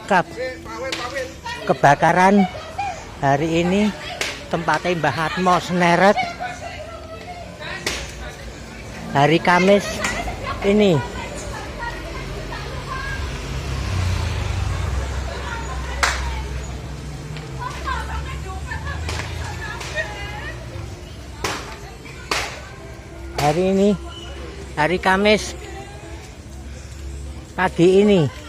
Cilacap. Kebakaran hari ini tempatnya Mbah Atmo Seneret. Hari Kamis ini. Hari Kamis pagi ini.